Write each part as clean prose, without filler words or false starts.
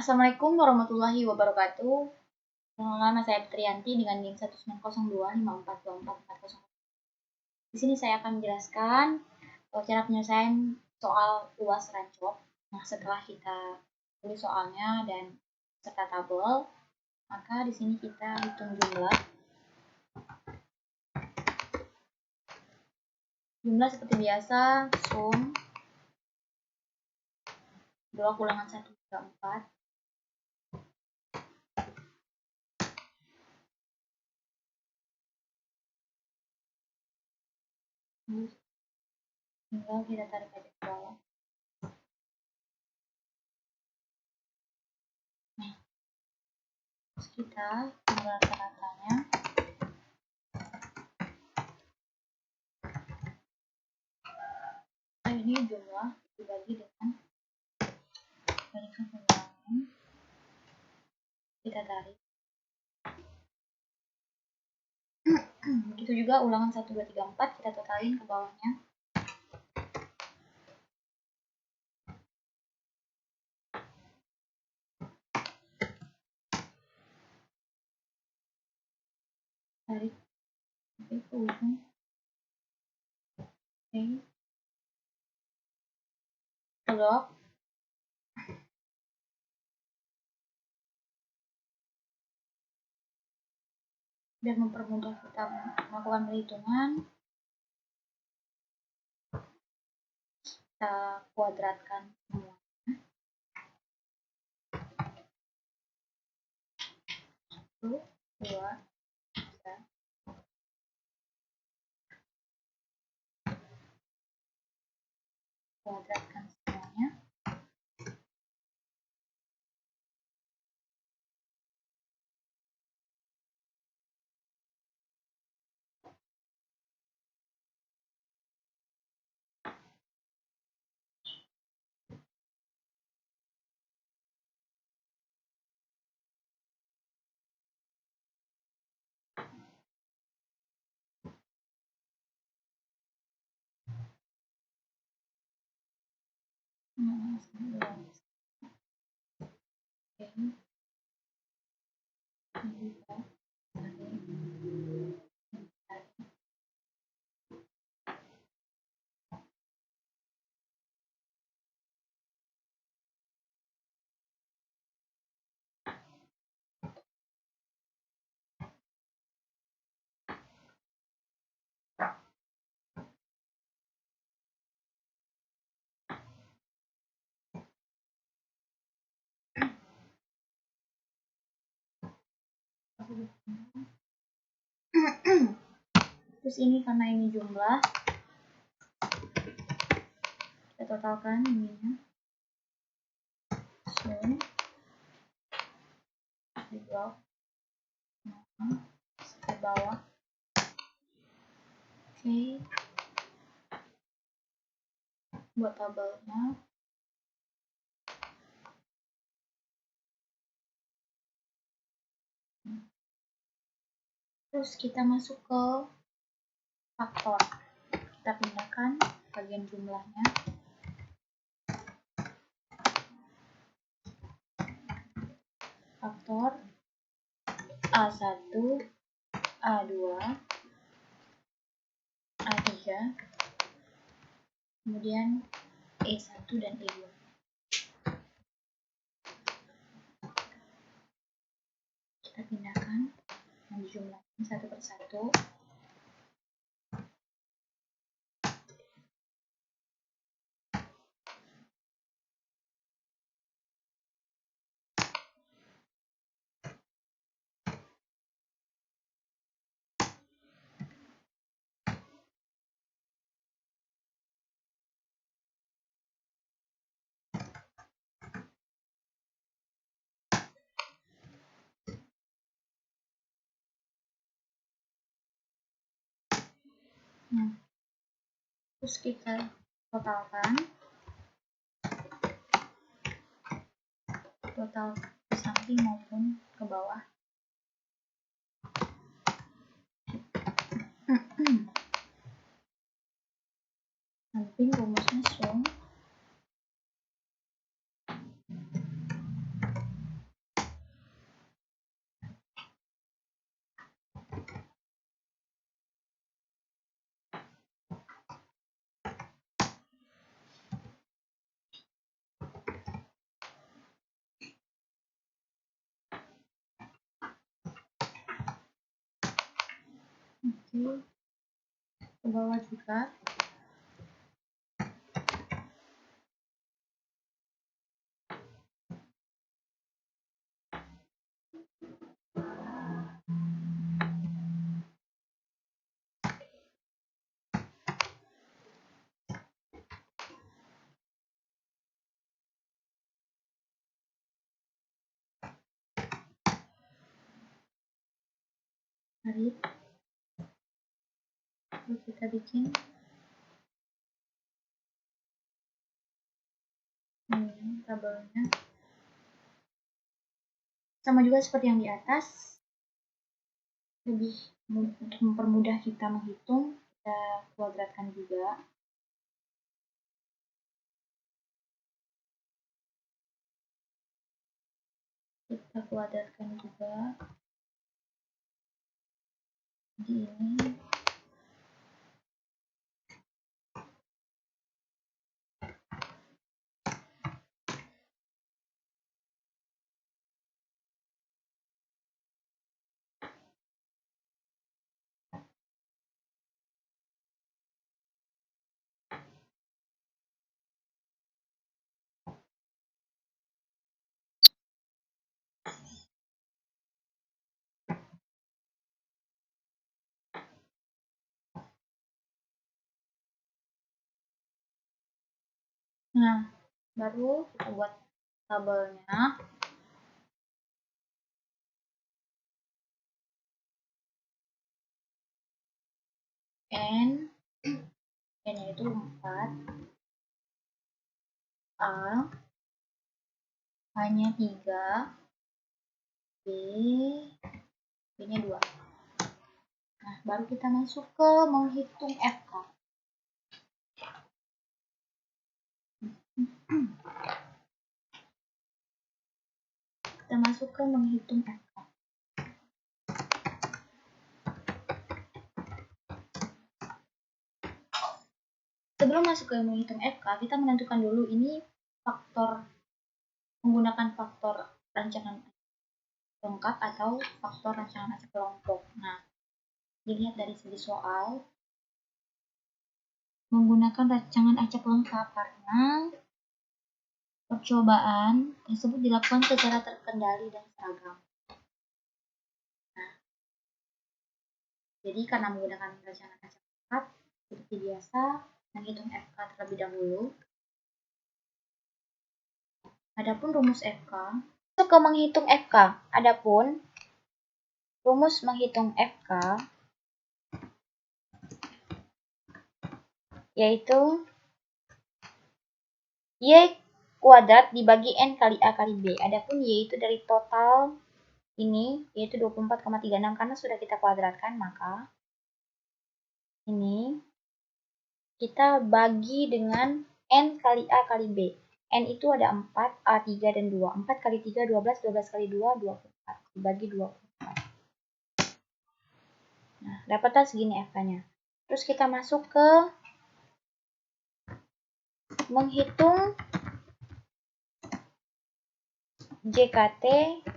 Assalamualaikum warahmatullahi wabarakatuh. Nama saya Fitriyanti dengan NIM 19025424440. Di sini saya akan menjelaskan cara penyelesaian soal UAS Rancop. Nah, setelah kita tulis soalnya dan serta tabel, maka di sini kita hitung jumlah. Jumlah seperti biasa, sum blok ulangan 1 hingga 4. Tinggal kita tarik aja ke bawah. Nah, terus kita tinggal rata-ratanya. Nah, ini jumlah dibagi dengan barisan pengulangan. Kita tarik. Begitu juga ulangan 1, 2, 3, 4 kita totalin ke bawahnya. Tarik sampai ke ujung. Oke. Blok. Biar mempermudah kita melakukan perhitungan, kita kuadratkan semuanya. 1, 2, 3. Kuadratkan semuanya. Terus ini karena ini jumlah, kita totalkan ininya. Sum di blok ke bawah. Oke. Buat tabelnya. Terus kita masuk ke faktor. Kita pindahkan bagian jumlahnya. Faktor A1, A2, A3, kemudian E1 dan E2. Kita pindahkan dan dijumlahkan satu persatu. Nah, terus kita totalkan total ke samping maupun ke bawah. Samping rumusnya sum Oke, ke bawah juga. Tarik, lalu kita bikin tabelnya. Sama juga seperti yang di atas, lebih untuk mempermudah kita menghitung, kita kuadratkan juga. Kita kuadratkan juga di ini. Nah, baru kita buat tabelnya. N-nya itu 4, A-nya 3, B-nya 2. Nah, baru kita masuk ke menghitung FK. Kita masuk ke menghitung FK. Sebelum masuk ke menghitung FK, kita menentukan dulu ini faktor, menggunakan faktor rancangan lengkap atau faktor rancangan acak kelompok. Nah, dilihat dari segi soal, menggunakan rancangan acak lengkap karena percobaan tersebut dilakukan secara terkendali dan seragam. Nah, jadi karena menggunakan rancangan acak lengkap, seperti biasa, menghitung FK terlebih dahulu. Adapun rumus FK, masuk ke menghitung FK. Adapun rumus menghitung FK yaitu Y kuadrat dibagi N kali A kali B. Adapun Y itu dari total ini, yaitu 24,36. Karena sudah kita kuadratkan, maka ini kita bagi dengan N kali A kali B. N itu ada 4, A 3, dan 2. 4 kali 3, 12, 12 kali 2, 24. Dibagi 24. Nah, dapatlah segini FK-nya. Terus kita masuk ke menghitung JKT,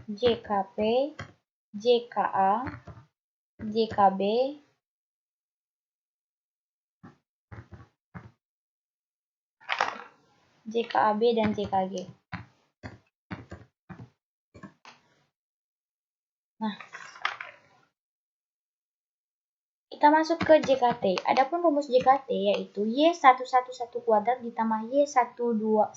JKP, JKA, JKB, JKAB, dan JKG. Nah, kita masuk ke JKT. Adapun rumus JKT yaitu Y111 kuadrat ditambah Y112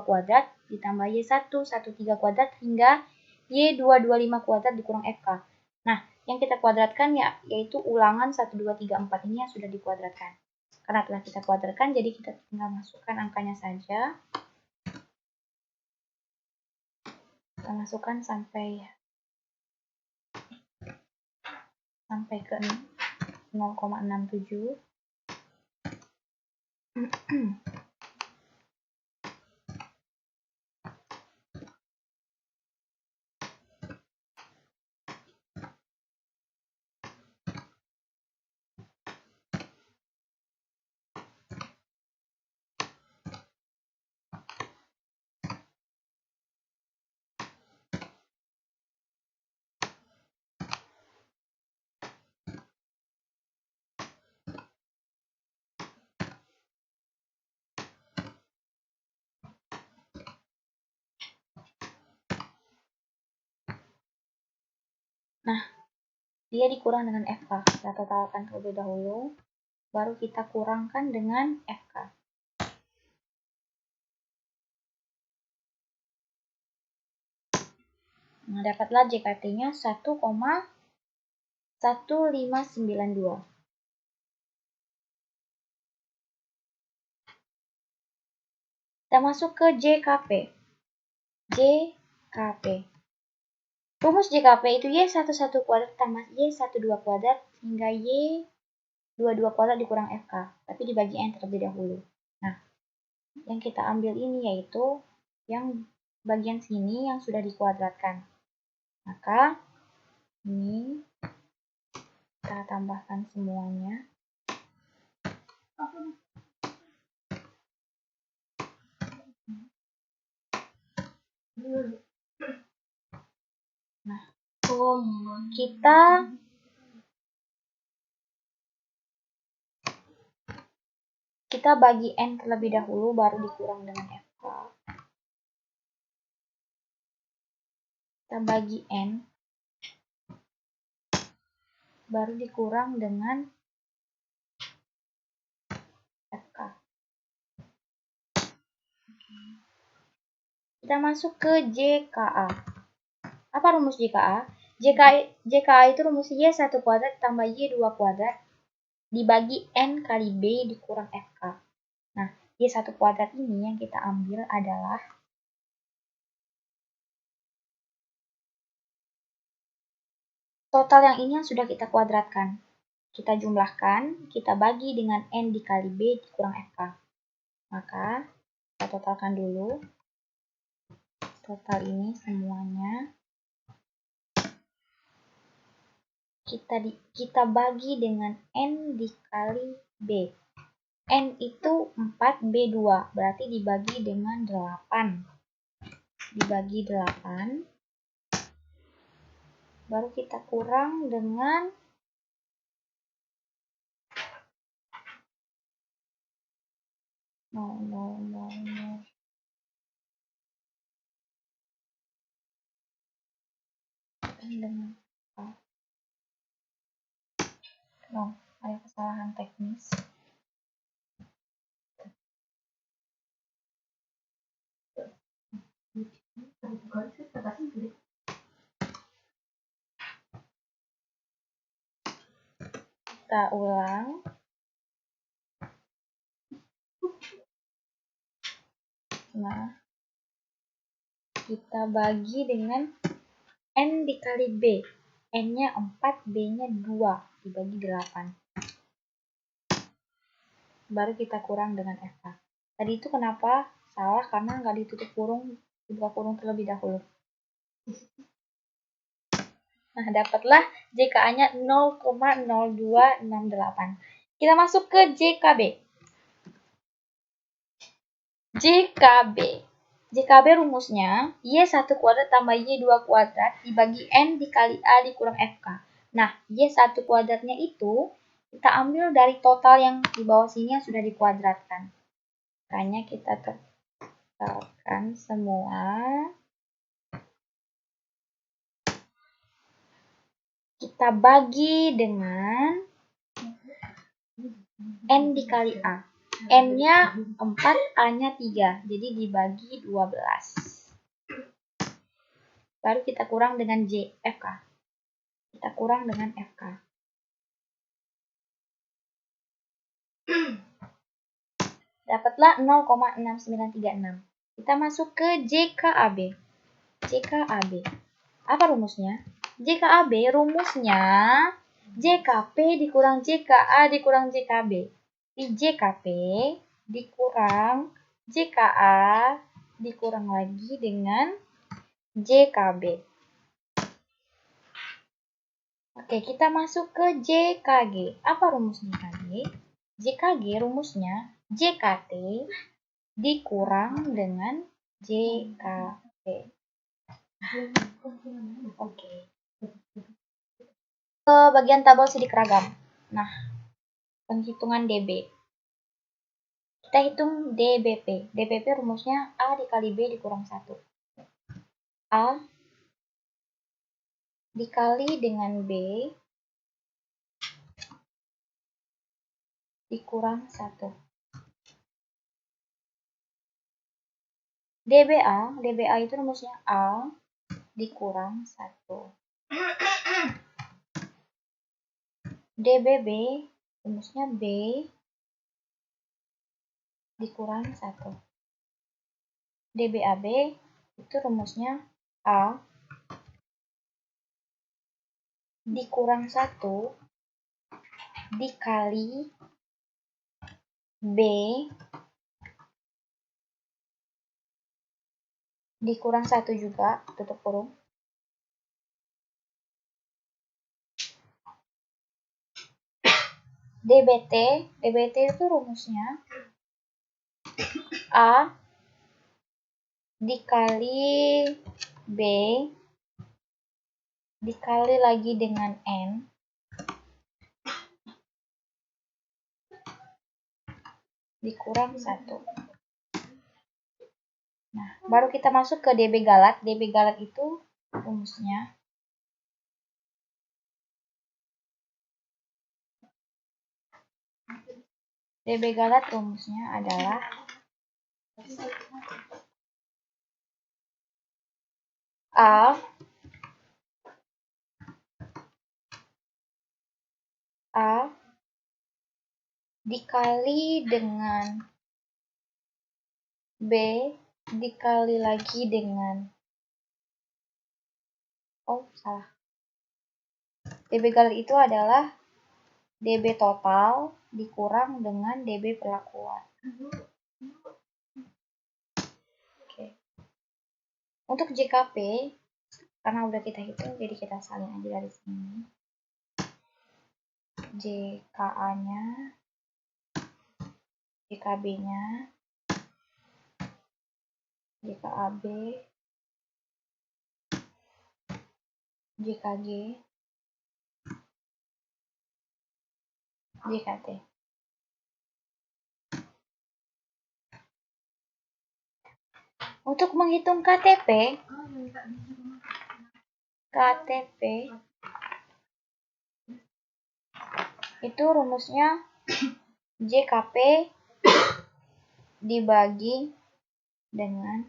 kuadrat ditambah Y113 kuadrat hingga Y225 kuadrat dikurang FK. Nah, yang kita kuadratkan yaitu ulangan 1, 2, 3, 4 ini yang sudah dikuadratkan. Karena telah kita kuadratkan, jadi kita tinggal masukkan angkanya saja. Kita masukkan sampai ke 0,67. Nah, dia dikurang dengan FK. Kita totalkan terlebih dahulu, baru kita kurangkan dengan FK. Nah, dapatlah JKT-nya 1,1592. Kita masuk ke JKP. JKP. Rumus JKP itu Y11 kuadrat tambah Y12 kuadrat hingga Y22 kuadrat dikurang FK. Tapi dibagi N terlebih dahulu. Nah, yang kita ambil ini yaitu yang bagian sini yang sudah dikuadratkan. Maka ini kita tambahkan semuanya. Nah, kita bagi N terlebih dahulu baru dikurang dengan FK. Kita bagi N baru dikurang dengan FK. Kita masuk ke JKA. Apa rumus JKA? JKA itu rumusnya Y1 kuadrat tambah Y2 kuadrat dibagi N kali B dikurang FK. Nah, Y1 kuadrat ini yang kita ambil adalah total yang ini yang sudah kita kuadratkan. Kita jumlahkan, kita bagi dengan N dikali B dikurang FK. Maka, kita totalkan dulu. Total ini semuanya. Kita bagi dengan N dikali B. N itu 4, B 2. Berarti dibagi dengan 8. Dibagi 8. Baru kita kurang dengan ada kesalahan teknis. Kita ulang. Nah, kita bagi dengan N dikali B. N-nya 4, B-nya 2. Dibagi 8. Baru kita kurang dengan FK. Tadi itu kenapa salah? Karena nggak ditutup kurung, dibuka kurung terlebih dahulu. Nah, dapatlah JKA-nya 0,0268. Kita masuk ke JKB. JKB rumusnya Y1 kuadrat tambah Y2 kuadrat dibagi N dikali A dikurang FK. Nah, Y1 kuadratnya itu kita ambil dari total yang di bawah sini yang sudah dikuadratkan. Makanya kita totalkan semua. Kita bagi dengan N dikali A. N-nya 4, A-nya 3. Jadi dibagi 12. Baru kita kurang dengan FK. Kita kurang dengan FK. Dapatlah 0,6936. Kita masuk ke JKAB. JKAB. Apa rumusnya? JKAB rumusnya JKP dikurang JKA dikurang JKB. Di JKP dikurang JKA dikurang lagi dengan JKB. Oke, kita masuk ke JKG. Apa rumus JKG? JKG rumusnya JKT dikurang dengan JKP. Oke. Ke bagian tabel sidik ragam. Nah, penghitungan DB. Kita hitung DBP. DBP rumusnya A dikali B dikurang 1. A dikali dengan B dikurang 1. DBA itu rumusnya A dikurang 1. DBB rumusnya B dikurang 1. DBAB itu rumusnya A dikurang 1 dikali B dikurang 1 juga, tutup kurung. DBT itu rumusnya A dikali B dikali lagi dengan N dikurang 1. Nah, baru kita masuk ke DB galat. DB galat itu rumusnya adalah A dikali dengan B dikali lagi dengan DB galat itu adalah DB total dikurang dengan DB perlakuan. Oke. Untuk JKP, karena udah kita hitung, jadi kita salin aja dari sini. JKA-nya, JKB-nya, JKAB, JKG, JKT. Untuk menghitung KTP itu rumusnya JKP dibagi dengan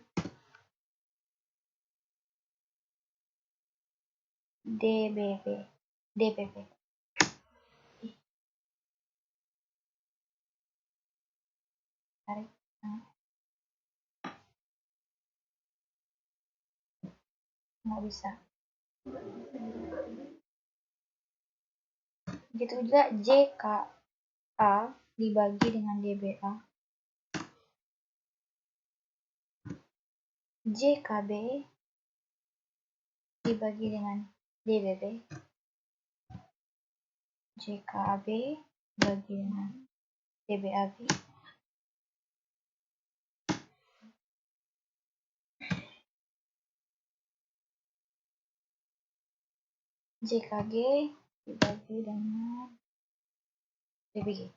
DBB. Tarik. Nggak bisa. Gitu juga JKA dibagi dengan DBA. JKB dibagi dengan DBB. JKAB dibagi dengan DBAB. JKG dibagi dengan DBG.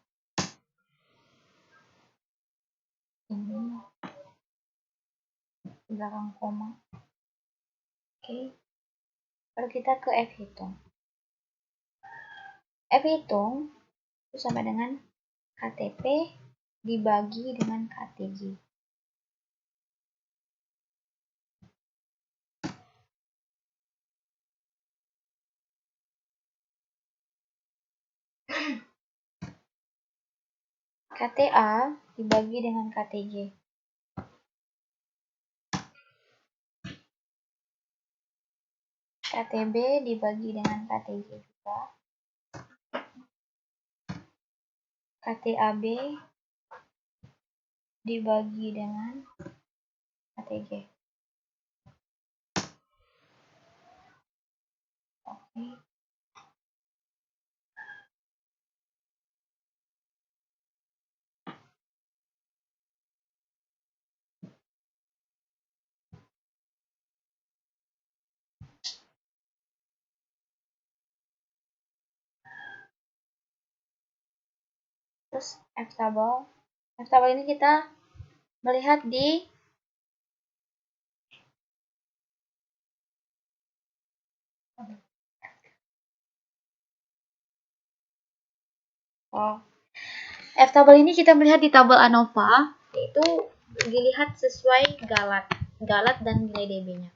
Ini di belakang koma. Oke. Lalu kita ke F hitung. F hitung itu sama dengan KTP dibagi dengan KTG. KTA dibagi dengan KTG. KTB dibagi dengan KTG juga. KTAB dibagi dengan KTG. Oke. Terus F tabel ini kita melihat di Oh, F tabel ini kita melihat di tabel ANOVA, yaitu dilihat sesuai galat dan nilai dB-nya.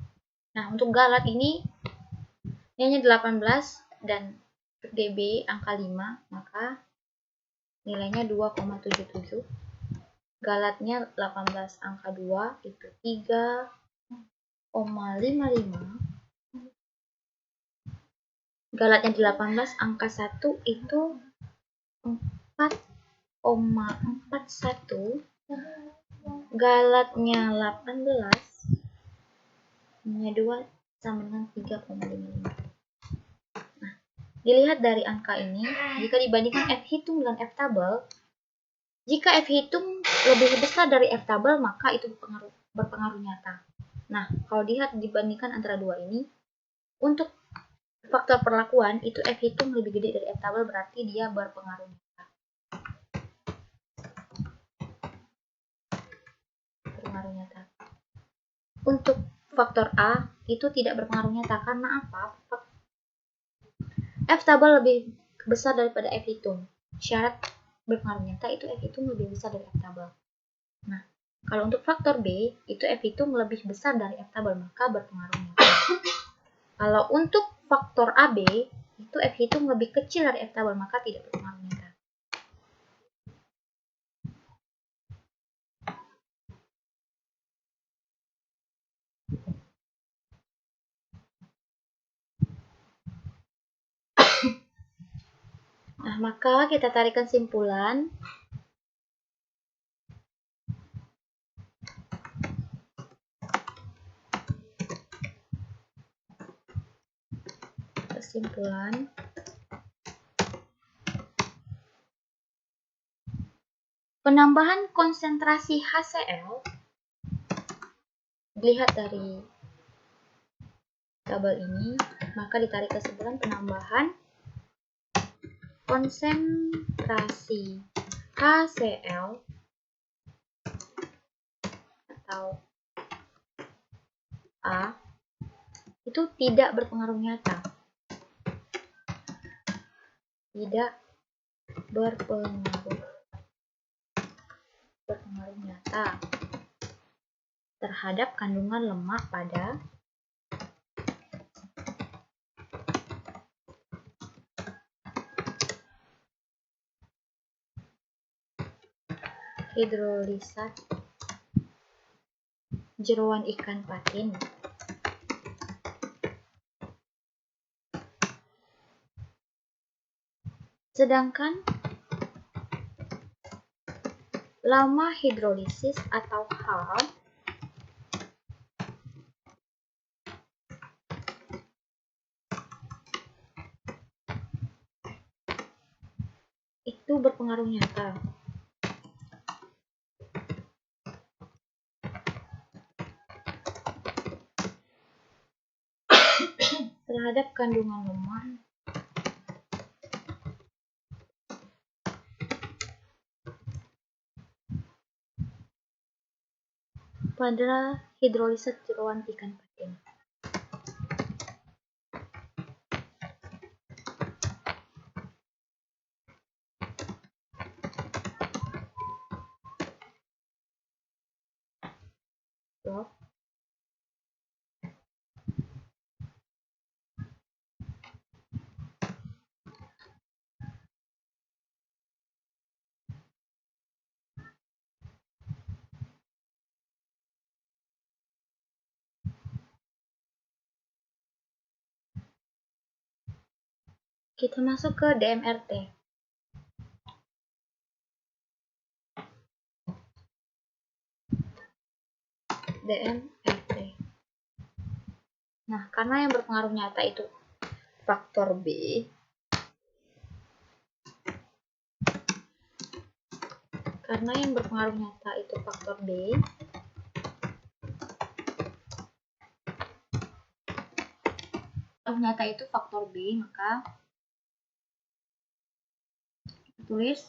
Nah, untuk galat ini nilainya 18 dan dB angka 5, maka nilainya 2,77. Galatnya 18 angka 2 itu 3,55. Galatnya 18 angka 1 itu 4,41. Galatnya 18 nya 2 sama dengan 3,55. Nah, dilihat dari angka ini, jika dibandingkan F hitung dengan F tabel, jika F hitung lebih besar dari F tabel, maka itu berpengaruh nyata. Nah, kalau dilihat dibandingkan antara dua ini, untuk faktor perlakuan itu F hitung lebih gede dari F tabel, berarti dia berpengaruh nyata. Untuk faktor A itu tidak berpengaruh nyata. Karena apa? F tabel lebih besar daripada F hitung. Syarat berpengaruh nyata itu F hitung lebih besar dari F tabel. Nah, kalau untuk faktor B itu F hitung lebih besar dari F tabel, maka berpengaruh nyata. Kalau untuk faktor AB itu F hitung lebih kecil dari F tabel, maka tidak berpengaruh nyata. Nah, maka kita tarik kesimpulan. Penambahan konsentrasi HCl dilihat dari tabel ini, maka ditarik kesimpulan penambahan konsentrasi HCl atau A itu tidak berpengaruh nyata. Tidak berpengaruh nyata terhadap kandungan lemak pada hidrolisat jeroan ikan patin. Sedangkan lama hidrolisis atau HAL itu berpengaruh nyata terhadap kandungan lemak pada hidrolisat jeroan ikan patin. Kita masuk ke DMRT. Nah, karena yang berpengaruh nyata itu faktor B, maka tulis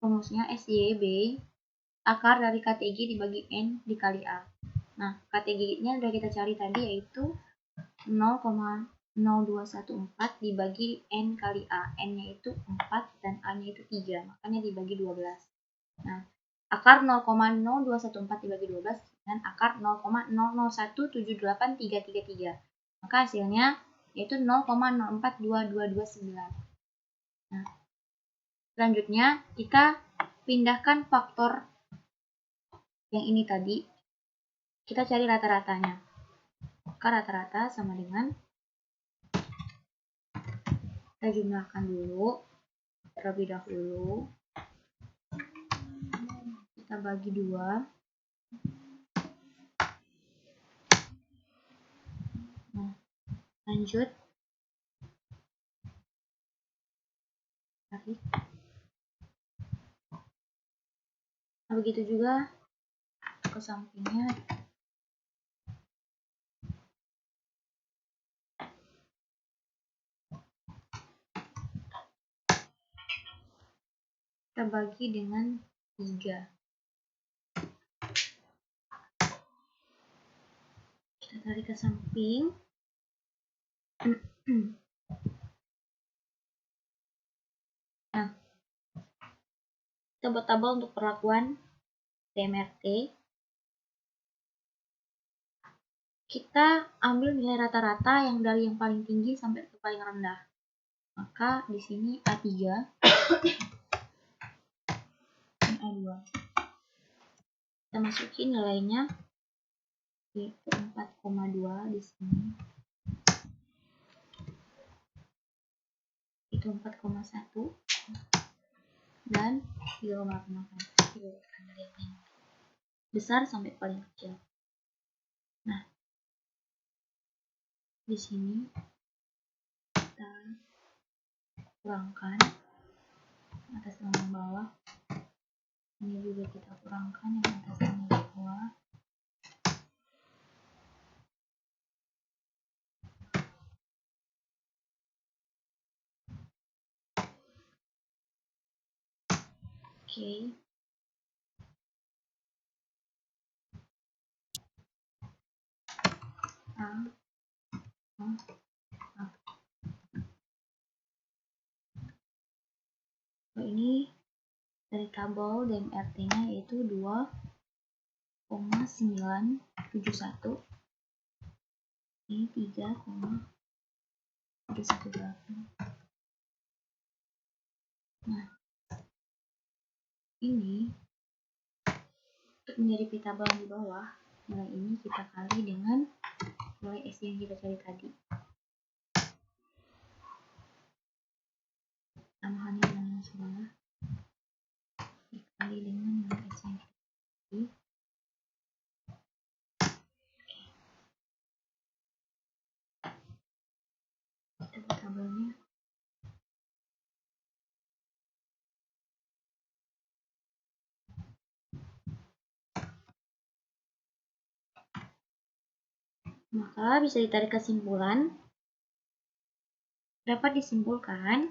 rumusnya SYB akar dari KTG dibagi N dikali A. Nah, KTG-nya udah kita cari tadi, yaitu 0,0 0,214 dibagi N kali A. N-nya itu 4 dan A-nya itu 3, makanya dibagi 12. Nah, akar 0,0214 dibagi 12 dengan akar 0,00178333. Maka hasilnya yaitu 0,042229. Nah, selanjutnya kita pindahkan faktor yang ini tadi. Kita cari rata-ratanya. Maka rata-rata sama dengan, kita jumlahkan dulu terlebih dahulu. Kita bagi 2. Nah, lanjut. Tarik. Nah, begitu juga ke sampingnya. Kita bagi dengan 3. Kita tarik ke samping. Nah, kita buat tabel untuk perlakuan DMRT. Kita ambil nilai rata-rata yang dari yang paling tinggi sampai ke paling rendah. Maka di sini A3 dan A2. Kita masukin nilainya yaitu 4,2 di sini. Itu 4,1 dan 3,8. Besar sampai paling kecil. Nah, di sini kita kurangkan atas sama bawah. Ini juga kita kurangkan yang atas sama bawah. Oke. Ini dari tabel DMRT-nya yaitu 2,971. Ini 3,318. Nah, ini untuk menjadi tabel di bawah, nilai ini kita kali dengan nilai S yang kita cari tadi. Tambahannya yang sebelah dikali dengan nilai S yang kita cari. Kita buat tabelnya. Maka bisa ditarik kesimpulan. Dapat disimpulkan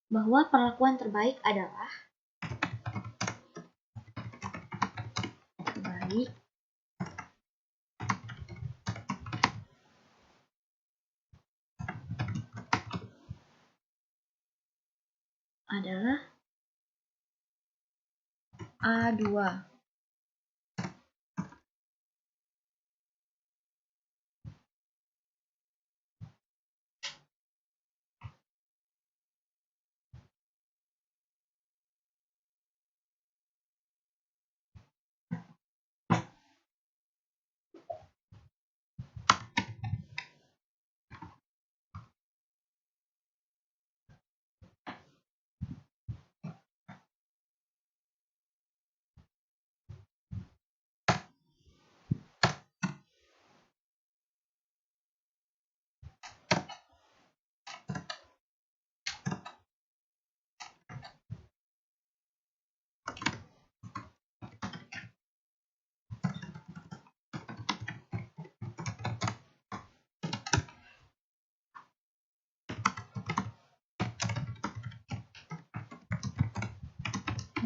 bahwa perlakuan terbaik adalah A2.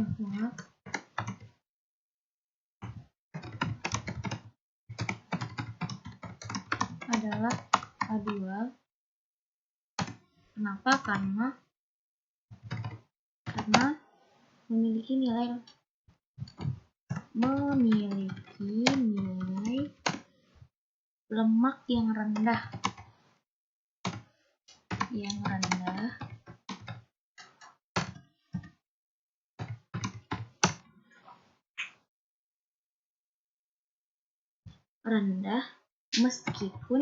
bahwa adalah A2. Kenapa? Karena memiliki nilai lemak yang rendah meskipun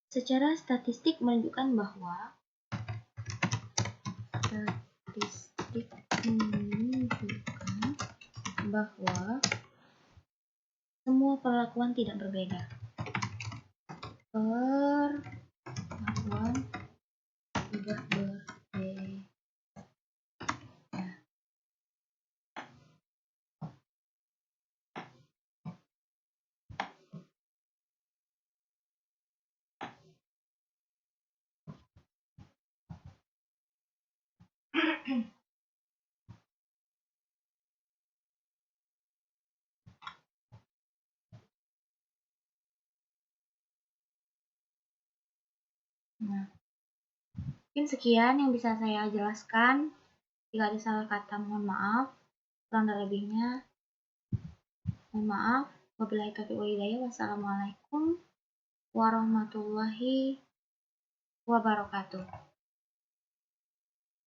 secara statistik menunjukkan bahwa semua perlakuan tidak berbeda. Perlakuan tidak berbeda. Nah, mungkin sekian yang bisa saya jelaskan. Jika ada salah kata, mohon maaf. Kurang dan lebihnya, mohon maaf. Wabillahi taufiq wal hidayah. Wassalamualaikum warahmatullahi wabarakatuh.